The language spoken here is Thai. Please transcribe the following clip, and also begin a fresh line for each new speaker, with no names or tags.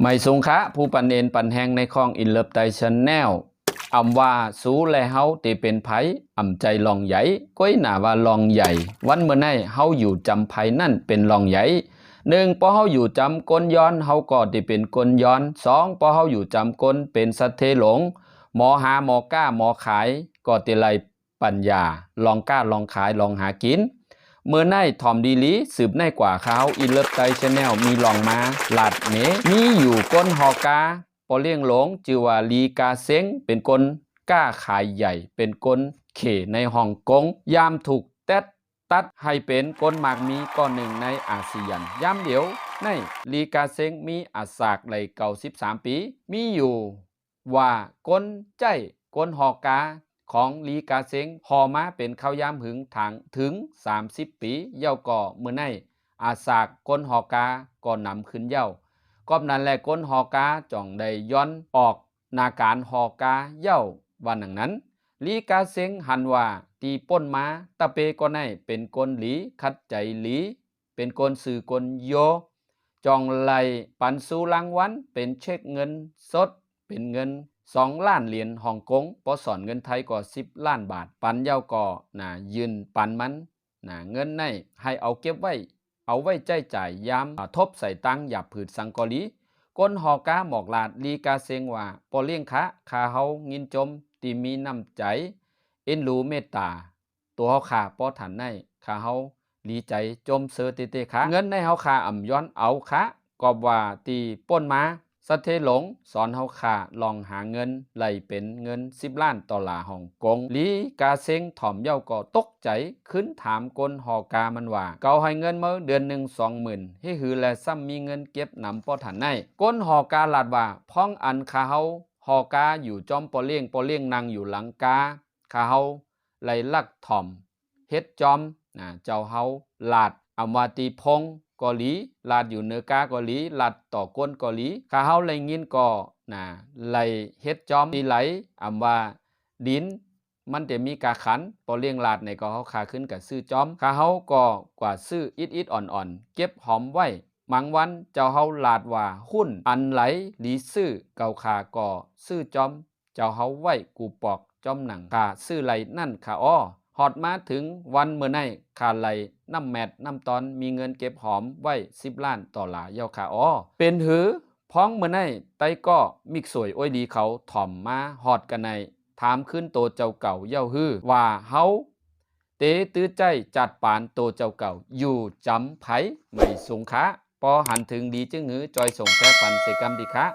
ไม่สงคะผู้ปันเอนปันแหงในข้องอินเลิฟไตชันแนลอำว่าสู้และเฮาตีเป็นไผอำใจลองใหญ่ก้อยหนาว่าลองใหญ่วันเมื่อไนเฮาอยู่จำไผนั่นเป็นลองใหญ่หนึ่งพอเฮาอยู่จำกลย้อนเฮาก็ตีเป็นกลย้อนสองพอเฮาอยู่จำกลเป็นสัตเทหลงหมอหาหมอก้าหมอขายก็ติไลปัญญาลองก้าลองขายลองหากินเมื่อไนทอมดีลีสืบในกว่าเขาอินเลิฟไตชแนลมีลองมาหลาดเนมีอยู่ก้นฮอกาปอเลี้ยงหลงจือว่าลีกาเซ้งเป็นคนกล้าขายใหญ่เป็นคนเขในฮ่องกงยามถูกตัดให้เป็นคนมากมีก้อนหนึ่งในอาเซียนยามเดียวในลีกาเซ้งมีอาสากไหลเก่า13 ปีมีอยู่ว่าก้นใจก้นฮอกาของลีกาเซ้งหอมาเป็นข้าวยามหึงทางถึง30 ปีเย่าก่อเมื่อในอาสากก้นฮอกาก่อนนำขึ้นเย่าก็นั้นแหละก้นฮอกาจ่องได้ย้อนออกนาการฮอกาเย่าวันหนังนั้นลีกาเซ้งหันว่าตีป้นมาตะเปก็ในเป็นกลหลีคัดใจหลีเป็นกลสื่อกลโยจองไลปันสู่รางวัลเป็นเช็คเงินสดเป็นเงิน2 ล้านเหรียญฮ่องกงปอสอนเงินไทยก็10 ล้านบาทปันเย้าก็ยืนปันมันเงินในให้เอาเก็บไว้เอาไว้ใจจ่ายยามทบใส่ตังหยับผืดสังกอลีก้นฮอกาหมอกลาดลีกาเซงว่าปอเลี้ยงคะคาเฮางินจมตีมีน้ำใจเอ็นรู้เมตตาตัวเฮาขาปอถันในคาเฮาลีใจจมเสือเตคะเงินในเฮาขาอ่ำย้อนเอาคะกอบว่าตีป้นมาสัตเทหลงสอนเฮาขาลองหาเงินไหลเป็นเงิน10 ล้านดอลลาร์ฮ่องกงลีกาเซงถ่อมเย้าก็ตกใจขึ้นถามกลฮอกามันว่าเกาให้เงินมาเดือนหนึ่ง20,000ให้หือและซ้ำมีเงินเก็บนำปอถันในกลฮอกาลาดว่าพ้องอันคาเฮาฮอกาอยู่จอมปอเลี้ยงนางอยู่หลังกาคาเฮาไหลลักถ่อมเฮ็ดจอมเจ้าเฮาลาดอำวาตีพงกอลีลาดอยู่เนื้อกากอลีลาดต่อก้นกอลีข้าเฮาไหลยินก็ไหลเฮ็ดจอมตีไหลอำว่าดินมันจะมีกาขันปอเลี้ยงลาดในก็เฮาขาขึ้นกับซื้อจอมข้าเฮาก็กว่าซื้ออิดอ่อนเก็บหอมไว้มังวันเจ้าเฮาลาดว่าหุ้นอันไหลดีซื้อเก่าขาก็ซื้อจอมเจ้าเฮาไว้กูปอกจอมหนังขาซื้อไหลนั่นขาอ้อหอดมาถึงวันเมื่อไนขาไหลน้ำแมดน้ำตอนมีเงินเก็บหอมไว้10 ล้านดอลลาร์เยาขาอ้อเป็นหือพ้องเมื่อไนไตก็มิกสวยอ้อยดีเขาถ่อมมาหอดกันในถามขึ้นโตเจ้าเก่าเย้าฮือว่าเฮาเตตื้อใจจัดปานโตเจ้าเก่าอยู่จำไผไม่สงคะปอหันถึงดีจึงหือจอยส่งแค่ปันเสกรรมดีคะ